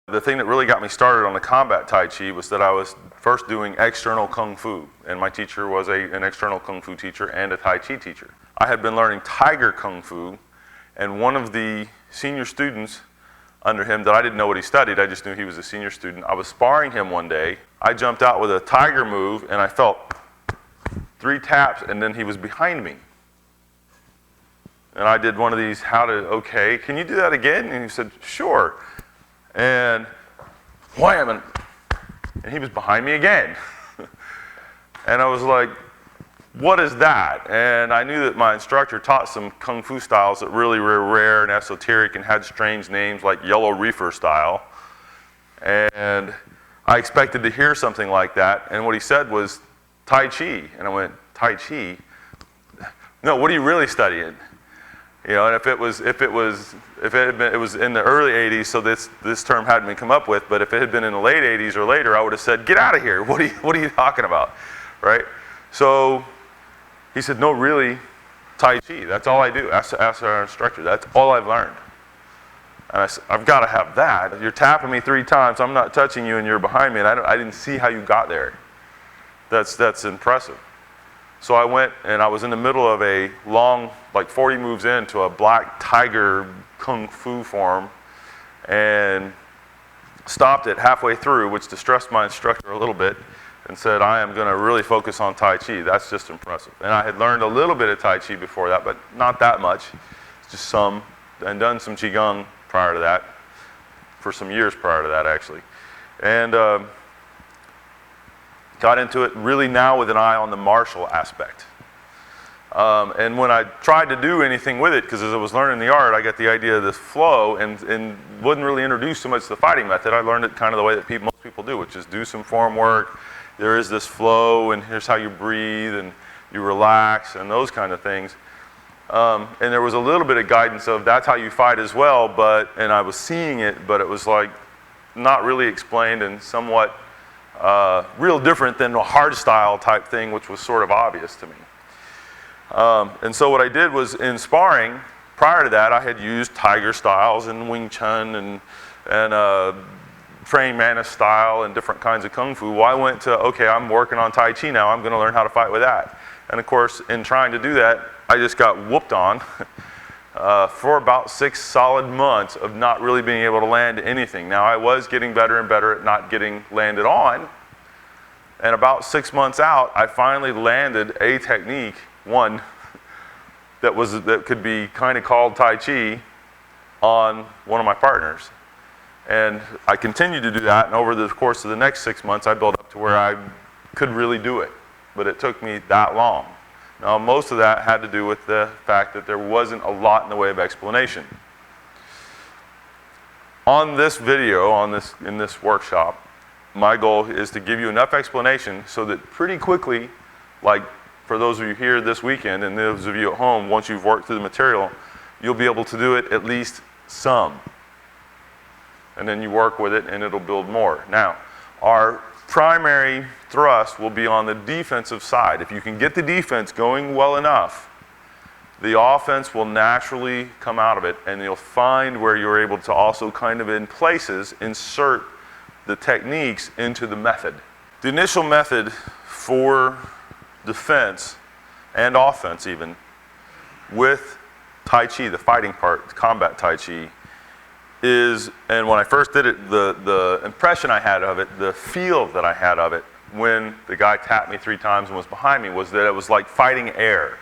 The thing that really got me started on the combat Tai Chi was that I was first doing external Kung Fu, and my teacher was an external Kung Fu teacher and a Tai Chi teacher. I had been learning Tiger Kung Fu, and one of the senior students under him that I didn't know what he studied, I just knew he was a senior student. I was sparring him one day. I jumped out with a tiger move, and I felt 3 taps, and then he was behind me. And I did one of these, okay, can you do that again? And he said, sure. And wham, and he was behind me again. And I was like, what is that? And I knew that my instructor taught some Kung Fu styles that really were rare and esoteric and had strange names like Yellow Reefer style. And I expected to hear something like that. And what he said was Tai Chi. And I went, Tai Chi? No, what are you really studying? You know, and it was in the early 80s, so this term hadn't been come up with, but if it had been in the late 80s or later, I would have said, get out of here, what are you talking about, right? So he said, no, really, Tai Chi, that's all I do. Ask our instructor, that's all I've learned. And I said, I've got to have that. You're tapping me 3 times, I'm not touching you, and you're behind me, and I didn't see how you got there. That's impressive. So I went, and I was in the middle of a long, like 40 moves into a black tiger Kung Fu form, and stopped it halfway through, which distressed my instructor a little bit, and said, I am going to really focus on Tai Chi. That's just impressive. And I had learned a little bit of Tai Chi before that, but not that much, just some, and done some Qigong prior to that, for some years prior to that, actually. And got into it really now with an eye on the martial aspect. And when I tried to do anything with it, because as I was learning the art, I got the idea of this flow and wasn't really introduced so much to the fighting method. I learned it kind of the way that most people do, which is do some form work. There is this flow, and here's how you breathe, and you relax, and those kind of things. And there was a little bit of guidance of that's how you fight as well, and I was seeing it, but it was like not really explained and somewhat real different than a hard style type thing, which was sort of obvious to me. And so what I did was in sparring, prior to that, I had used tiger styles and Wing Chun and praying mantis style and different kinds of Kung Fu. Well, I went to, okay, I'm working on Tai Chi now, I'm going to learn how to fight with that. And of course, in trying to do that, I just got whooped on for about 6 solid months of not really being able to land anything. Now, I was getting better and better at not getting landed on. And about 6 months out, I finally landed a technique, one that could be kind of called Tai Chi, on one of my partners. And I continued to do that, and over the course of the next 6 months, I built up to where I could really do it. But it took me that long. Now, most of that had to do with the fact that there wasn't a lot in the way of explanation. On this video, in this workshop, my goal is to give you enough explanation so that pretty quickly, like for those of you here this weekend and those of you at home, once you've worked through the material, you'll be able to do it at least some. And then you work with it and it'll build more. Now, our primary thrust will be on the defensive side. If you can get the defense going well enough, the offense will naturally come out of it, and you'll find where you're able to also kind of in places insert the techniques into the method. The initial method for defense and offense even with Tai Chi, the fighting part, combat Tai Chi, is, and when I first did it, the impression I had of it, the feel that I had of it when the guy tapped me 3 times and was behind me was that it was like fighting air.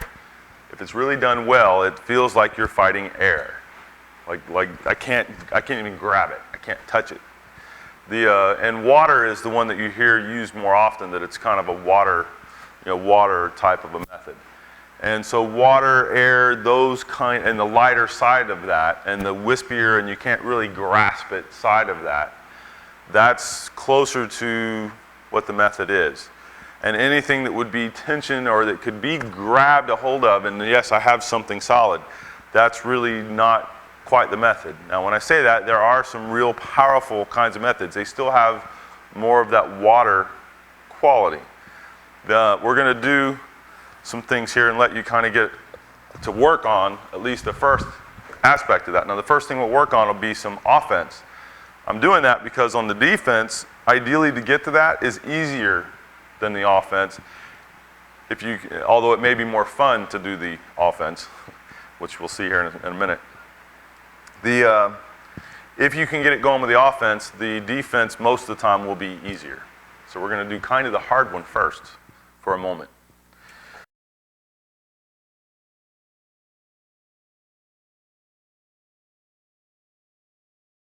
If it's really done well, it feels like you're fighting air. Like I can't even grab it. I can't touch it. And water is the one that you hear used more often, that it's kind of a water type of a method. And so water, air, those kind, and the lighter side of that, and the wispier and you can't really grasp it side of that, that's closer to what the method is. And anything that would be tension or that could be grabbed a hold of, and yes, I have something solid, that's really not quite the method. Now, when I say that, there are some real powerful kinds of methods. They still have more of that water quality. We're going to do some things here and let you kind of get to work on at least the first aspect of that. Now, the first thing we'll work on will be some offense. I'm doing that because on the defense, ideally to get to that is easier than the offense. Although it may be more fun to do the offense, which we'll see here in a minute. If you can get it going with the offense, the defense most of the time will be easier. So we're going to do kind of the hard one first for a moment.